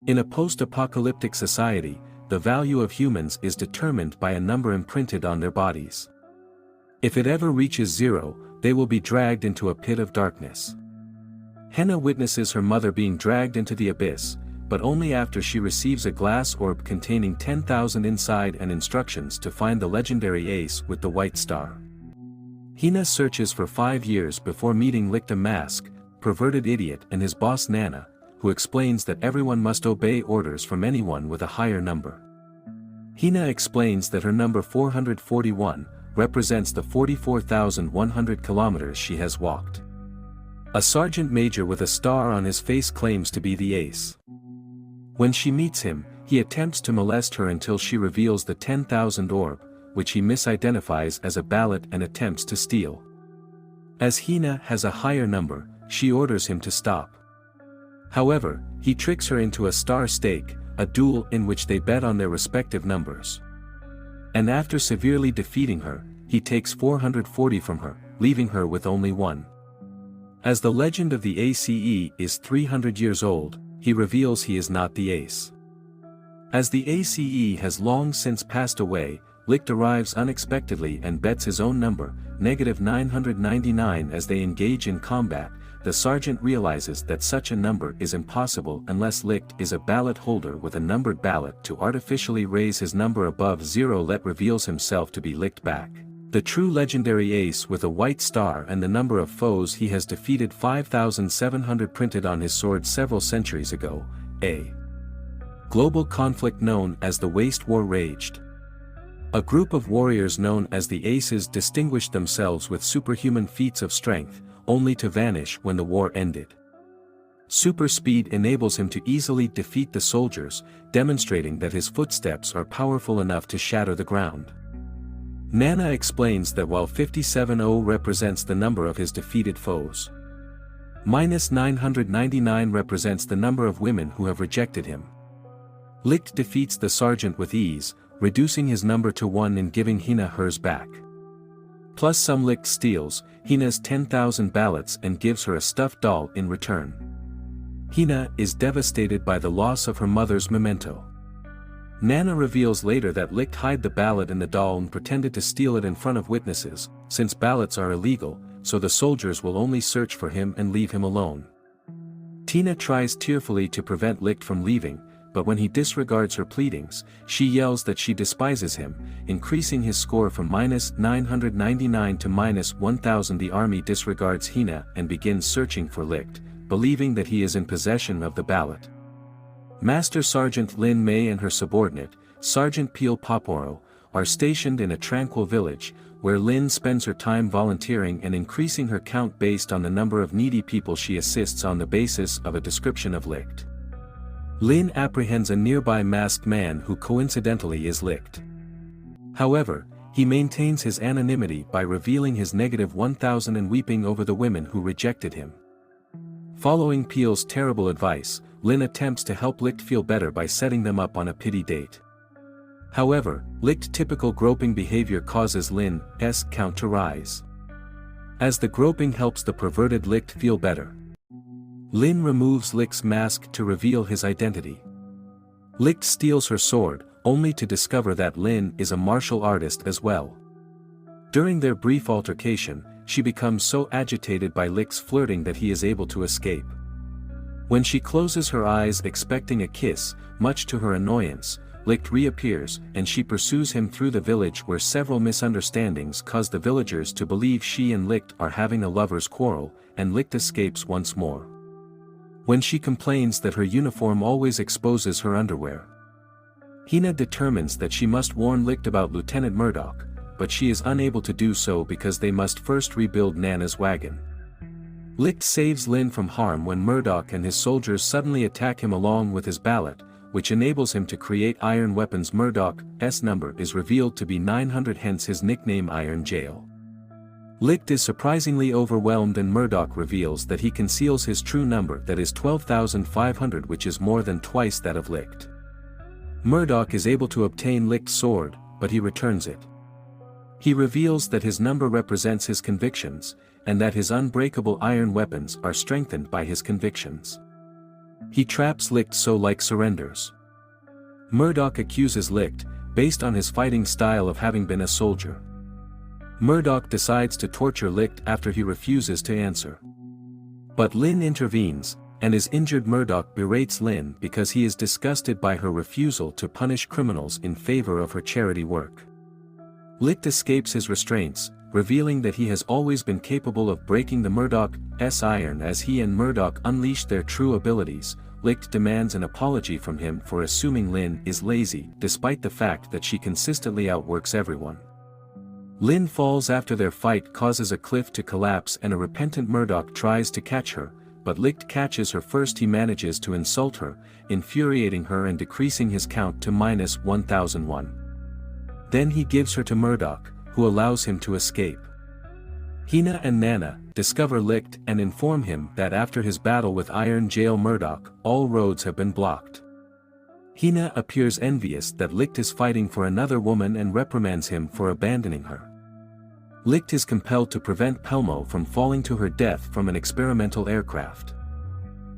In a post-apocalyptic society, the value of humans is determined by a number imprinted on their bodies. If it ever reaches 0, they will be dragged into a pit of darkness. Henna witnesses her mother being dragged into the abyss, but only after she receives a glass orb containing 10,000 inside and instructions to find the legendary ace with the white star. Henna searches for 5 years before meeting Licht, a mask, perverted idiot, and his boss Nana, who explains that everyone must obey orders from anyone with a higher number. Henna explains that her number 441 represents the 44,100 kilometers she has walked. A sergeant major with a star on his face claims to be the ace. When she meets him, he attempts to molest her until she reveals the 10,000 orb, which he misidentifies as a ballot and attempts to steal. As Henna has a higher number, she orders him to stop. However, he tricks her into a star stake, a duel in which they bet on their respective numbers. And after severely defeating her, he takes 440 from her, leaving her with only 1. As the legend of the ACE is 300 years old, he reveals he is not the ace. As the ACE has long since passed away, Licht arrives unexpectedly and bets his own number, -999. As they engage in combat, the sergeant realizes that such a number is impossible unless Licht is a ballot holder with a numbered ballot to artificially raise his number above 0. Licht reveals himself to be Licht back, the true legendary ace with a white star and the number of foes he has defeated 5,700 printed on his sword several centuries ago. A global conflict known as the Waste War raged. A group of warriors known as the Aces distinguished themselves with superhuman feats of strength, only to vanish when the war ended. Super speed enables him to easily defeat the soldiers, demonstrating that his footsteps are powerful enough to shatter the ground. Nana explains that while 57-0 represents the number of his defeated foes, -999 represents the number of women who have rejected him. Licht defeats the sergeant with ease, reducing his number to 1 and giving Henna hers back. Plus some Licht steals Henna's 10,000 ballots and gives her a stuffed doll in return. Henna is devastated by the loss of her mother's memento. Nana reveals later that Licht hid the ballot in the doll and pretended to steal it in front of witnesses, since ballots are illegal, so the soldiers will only search for him and leave him alone. Tina tries tearfully to prevent Licht from leaving, but when he disregards her pleadings, she yells that she despises him, increasing his score from -999 to -1,000. The army disregards Henna and begins searching for Licht, believing that he is in possession of the ballot. Master Sergeant Lin Mei and her subordinate, Sergeant Peel Poporo, are stationed in a tranquil village, where Lin spends her time volunteering and increasing her count based on the number of needy people she assists on the basis of a description of Licht. Lin apprehends a nearby masked man who coincidentally is Licht. However, he maintains his anonymity by revealing his -1,000 and weeping over the women who rejected him. Following Peel's terrible advice, Lin attempts to help Licht feel better by setting them up on a pity date. However, Licht's typical groping behavior causes Lin's count to rise. As the groping helps the perverted Licht feel better, Lin removes Licht's mask to reveal his identity. Licht steals her sword, only to discover that Lin is a martial artist as well. During their brief altercation, she becomes so agitated by Licht's flirting that he is able to escape. When she closes her eyes expecting a kiss, much to her annoyance, Licht reappears and she pursues him through the village where several misunderstandings cause the villagers to believe she and Licht are having a lover's quarrel, and Licht escapes once more. When she complains that her uniform always exposes her underwear, Henna determines that she must warn Licht about Lieutenant Murdoch, but she is unable to do so because they must first rebuild Nana's wagon. Licht saves Lin from harm when Murdoch and his soldiers suddenly attack him along with his ballot, which enables him to create iron weapons. Murdoch's number is revealed to be 900, hence his nickname Iron Jail. Licht is surprisingly overwhelmed and Murdoch reveals that he conceals his true number, that is 12,500, which is more than twice that of Licht. Murdoch is able to obtain Licht's sword, but he returns it. He reveals that his number represents his convictions, and that his unbreakable iron weapons are strengthened by his convictions. He traps Licht so Licht surrenders. Murdoch accuses Licht, based on his fighting style, of having been a soldier. Murdoch decides to torture Licht after he refuses to answer. But Lin intervenes, and his injured Murdoch berates Lin because he is disgusted by her refusal to punish criminals in favor of her charity work. Licht escapes his restraints, revealing that he has always been capable of breaking the Murdoch's iron. As he and Murdoch unleash their true abilities, Licht demands an apology from him for assuming Lin is lazy, despite the fact that she consistently outworks everyone. Lin falls after their fight causes a cliff to collapse, and a repentant Murdoch tries to catch her, but Licht catches her first. He manages to insult her, infuriating her and decreasing his count to -1001. Then he gives her to Murdoch, who allows him to escape. Hina and Nana discover Licht and inform him that after his battle with Iron Jail Murdoch, all roads have been blocked. Hina appears envious that Licht is fighting for another woman and reprimands him for abandoning her. Licht is compelled to prevent Pelmo from falling to her death from an experimental aircraft.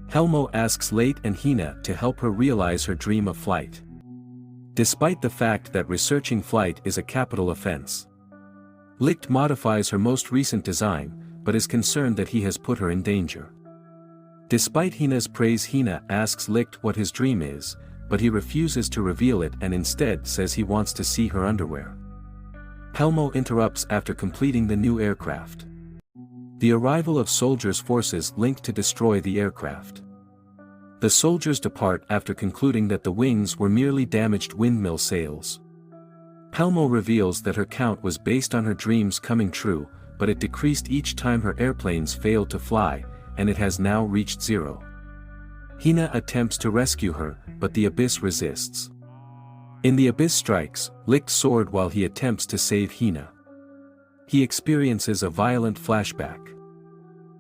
Pelmo asks Licht and Hina to help her realize her dream of flight. Despite the fact that researching flight is a capital offense, Licht modifies her most recent design, but is concerned that he has put her in danger. Despite Hina's praise, Hina asks Licht what his dream is, but he refuses to reveal it and instead says he wants to see her underwear. Pelmo interrupts after completing the new aircraft. The arrival of soldiers forces Licht to destroy the aircraft. The soldiers depart after concluding that the wings were merely damaged windmill sails. Pelmo reveals that her count was based on her dreams coming true, but it decreased each time her airplanes failed to fly, and it has now reached 0. Hina attempts to rescue her, but the abyss resists. In the abyss strikes Licht's sword while he attempts to save Hina. He experiences a violent flashback.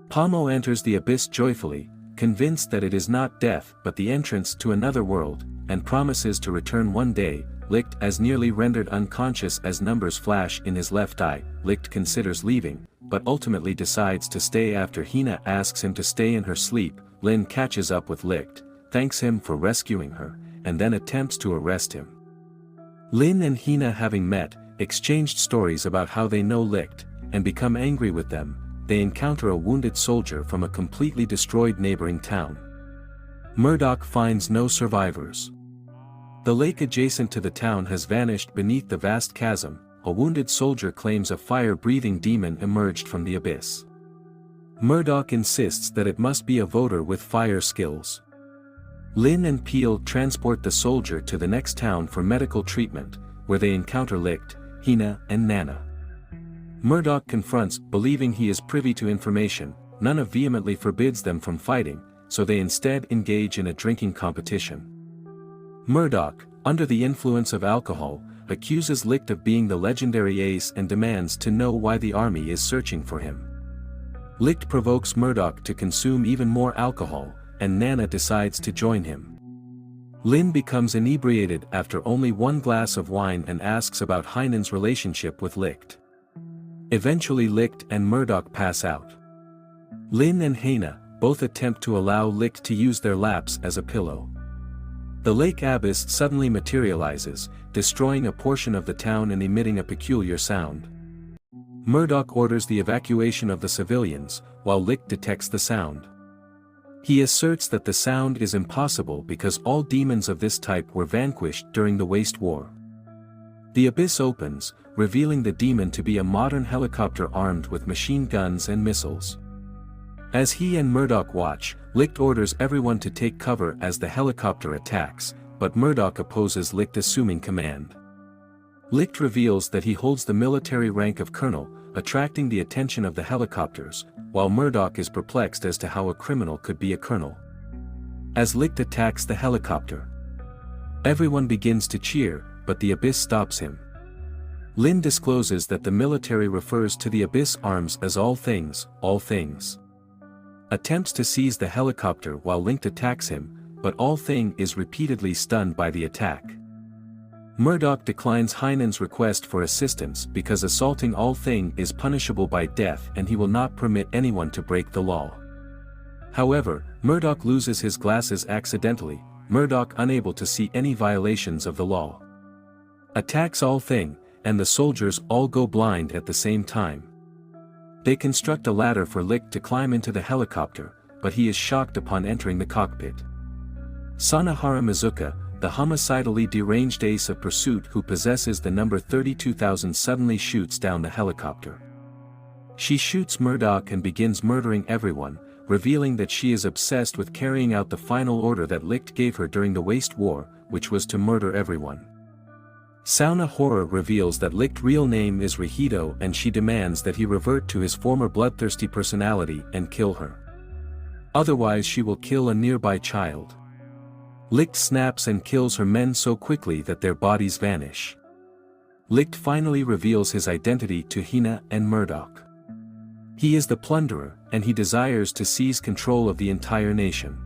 Pelmo enters the abyss joyfully, convinced that it is not death but the entrance to another world, and promises to return one day. Licht as nearly rendered unconscious as numbers flash in his left eye. Licht considers leaving, but ultimately decides to stay after Hina asks him to stay in her sleep. Lin catches up with Licht, thanks him for rescuing her, and then attempts to arrest him. Lin and Hina, having met, exchanged stories about how they know Licht, and become angry with them. They encounter a wounded soldier from a completely destroyed neighboring town. Murdoch finds no survivors. The lake adjacent to the town has vanished beneath the vast chasm. A wounded soldier claims a fire-breathing demon emerged from the abyss. Murdoch insists that it must be a voter with fire skills. Lin and Peel transport the soldier to the next town for medical treatment, where they encounter Licht, Hina and Nana. Murdoch confronts, believing he is privy to information. Nana vehemently forbids them from fighting, so they instead engage in a drinking competition. Murdoch, under the influence of alcohol, accuses Licht of being the legendary ace and demands to know why the army is searching for him. Licht provokes Murdoch to consume even more alcohol, and Nana decides to join him. Lin becomes inebriated after only one glass of wine and asks about Heinen's relationship with Licht. Eventually Licht and Murdoch pass out. Lin and Hina both attempt to allow Licht to use their laps as a pillow. The lake abyss suddenly materializes, destroying a portion of the town and emitting a peculiar sound. Murdoch orders the evacuation of the civilians, while Licht detects the sound. He asserts that the sound is impossible because all demons of this type were vanquished during the Waste War. The abyss opens, revealing the demon to be a modern helicopter armed with machine guns and missiles. As he and Murdoch watch, Licht orders everyone to take cover as the helicopter attacks, but Murdoch opposes Licht assuming command. Licht reveals that he holds the military rank of colonel, attracting the attention of the helicopters, while Murdoch is perplexed as to how a criminal could be a colonel. As Licht attacks the helicopter, everyone begins to cheer, but the abyss stops him. Lin discloses that the military refers to the abyss arms as all things, all things. Attempts to seize the helicopter while Licht attacks him, but all thing is repeatedly stunned by the attack. Murdoch declines Heinen's request for assistance because assaulting all thing is punishable by death and he will not permit anyone to break the law. However, Murdoch loses his glasses accidentally, Murdoch unable to see any violations of the law. Attacks all thing, and the soldiers all go blind at the same time. They construct a ladder for Licht to climb into the helicopter, but he is shocked upon entering the cockpit. Sanahara Mizuka, the homicidally deranged ace of pursuit who possesses the number 32,000, suddenly shoots down the helicopter. She shoots Murdoch and begins murdering everyone, revealing that she is obsessed with carrying out the final order that Licht gave her during the Waste War, which was to murder everyone. Sauna Horror reveals that Licht's real name is Rihido and she demands that he revert to his former bloodthirsty personality and kill her. Otherwise she will kill a nearby child. Licht snaps and kills her men so quickly that their bodies vanish. Licht finally reveals his identity to Hina and Murdoch. He is the Plunderer, and he desires to seize control of the entire nation.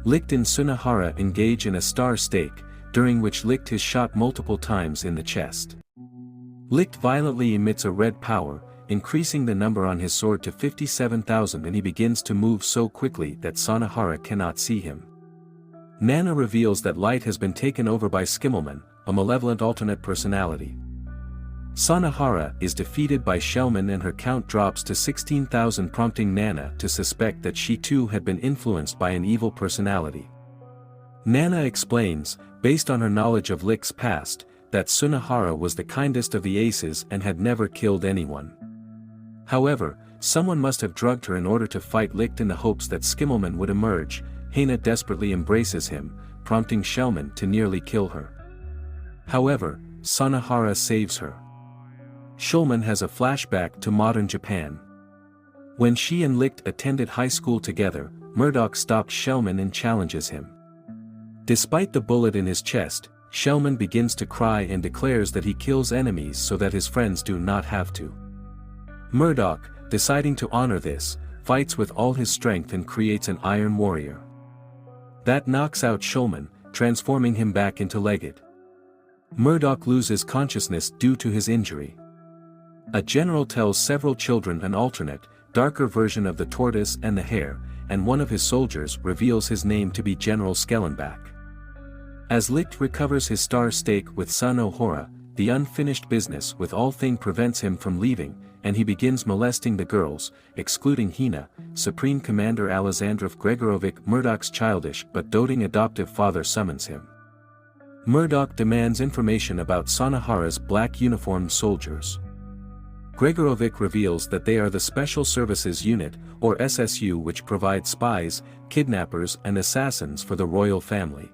Licht and Sunahara engage in a star stake, during which Licht is shot multiple times in the chest. Licht violently emits a red power, increasing the number on his sword to 57,000, and he begins to move so quickly that Sanahara cannot see him. Nana reveals that Light has been taken over by Skimmelman, a malevolent alternate personality. Sanahara is defeated by Shellman and her count drops to 16,000, prompting Nana to suspect that she too had been influenced by an evil personality. Nana explains, based on her knowledge of Licht's past, that Sunahara was the kindest of the aces and had never killed anyone. However, someone must have drugged her in order to fight Licht in the hopes that Skimmelman would emerge. Hina desperately embraces him, prompting Shellman to nearly kill her. However, Sanahara saves her. Shulman has a flashback to modern Japan. When she and Licht attended high school together, Murdoch stopped Shellman and challenges him. Despite the bullet in his chest, Shellman begins to cry and declares that he kills enemies so that his friends do not have to. Murdoch, deciding to honor this, fights with all his strength and creates an Iron Warrior. That knocks out Shulman, transforming him back into Leggett. Murdoch loses consciousness due to his injury. A general tells several children an alternate, darker version of the tortoise and the hare, and one of his soldiers reveals his name to be General Skellenbach. As Licht recovers his star stake with Sun Ohora, the unfinished business with all thing prevents him from leaving, and he begins molesting the girls, excluding Hina. Supreme Commander Alexandrov Gregorovic, Murdoch's childish but doting adoptive father, summons him. Murdoch demands information about Sanahara's black uniformed soldiers. Gregorovic reveals that they are the Special Services Unit, or SSU, which provides spies, kidnappers and assassins for the royal family.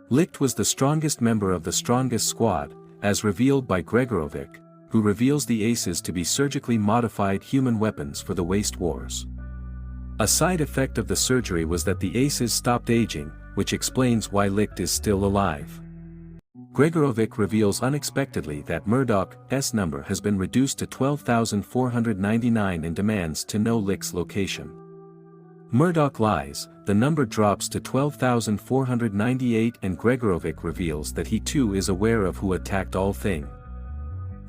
Licht was the strongest member of the strongest squad, as revealed by Gregorovic, who reveals the aces to be surgically modified human weapons for the waste wars. A side effect of the surgery was that the aces stopped aging, which explains why Licht is still alive. Gregorovic reveals unexpectedly that Murdoch's number has been reduced to 12,499 and demands to know Licht's location. Murdoch lies, the number drops to 12,498 and Gregorovic reveals that he too is aware of who attacked all thing.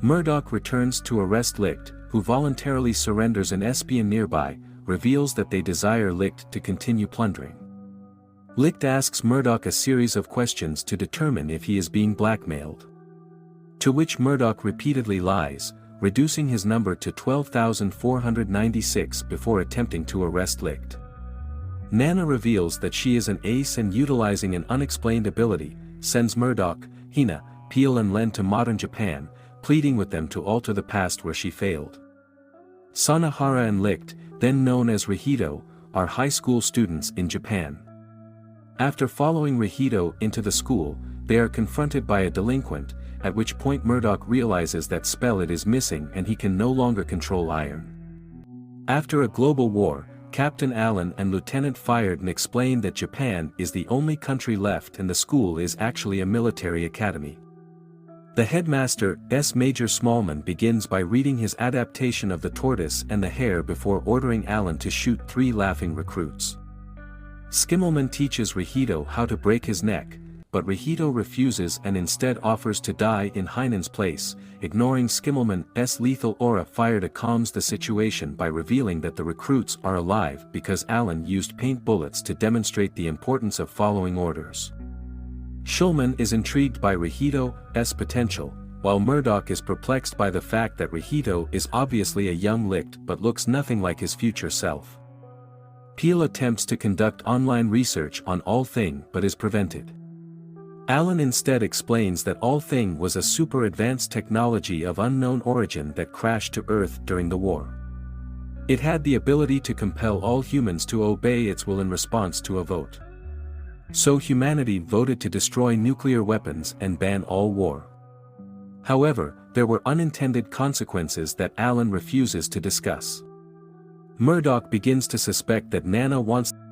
Murdoch returns to arrest Licht, who voluntarily surrenders. An espion nearby reveals that they desire Licht to continue plundering. Licht asks Murdoch a series of questions to determine if he is being blackmailed. To which Murdoch repeatedly lies, reducing his number to 12,496 before attempting to arrest Licht. Nana reveals that she is an ace and, utilizing an unexplained ability, sends Murdoch, Hina, Peel and Len to modern Japan, pleading with them to alter the past where she failed. Sanahara and Licht, then known as Rihido, are high school students in Japan. After following Rihido into the school, they are confronted by a delinquent, at which point Murdoch realizes that Spellet is missing and he can no longer control iron. After a global war, Captain Allen and Lieutenant Firedon explain that Japan is the only country left and the school is actually a military academy. The headmaster, Major Smallman, begins by reading his adaptation of The Tortoise and the Hare before ordering Allen to shoot 3 laughing recruits. Skimmelman teaches Rihido how to break his neck, but Rahito refuses and instead offers to die in Hainan's place. Ignoring Skimmelman's lethal aura fire to calms the situation by revealing that the recruits are alive because Alan used paint bullets to demonstrate the importance of following orders. Shulman is intrigued by Rahito's potential, while Murdoch is perplexed by the fact that Rahito is obviously a young Licht but looks nothing like his future self. Peel attempts to conduct online research on All Thing but is prevented. Alan instead explains that All Thing was a super advanced technology of unknown origin that crashed to Earth during the war. It had the ability to compel all humans to obey its will in response to a vote. So humanity voted to destroy nuclear weapons and ban all war. However, there were unintended consequences that Alan refuses to discuss. Murdoch begins to suspect that Nana wants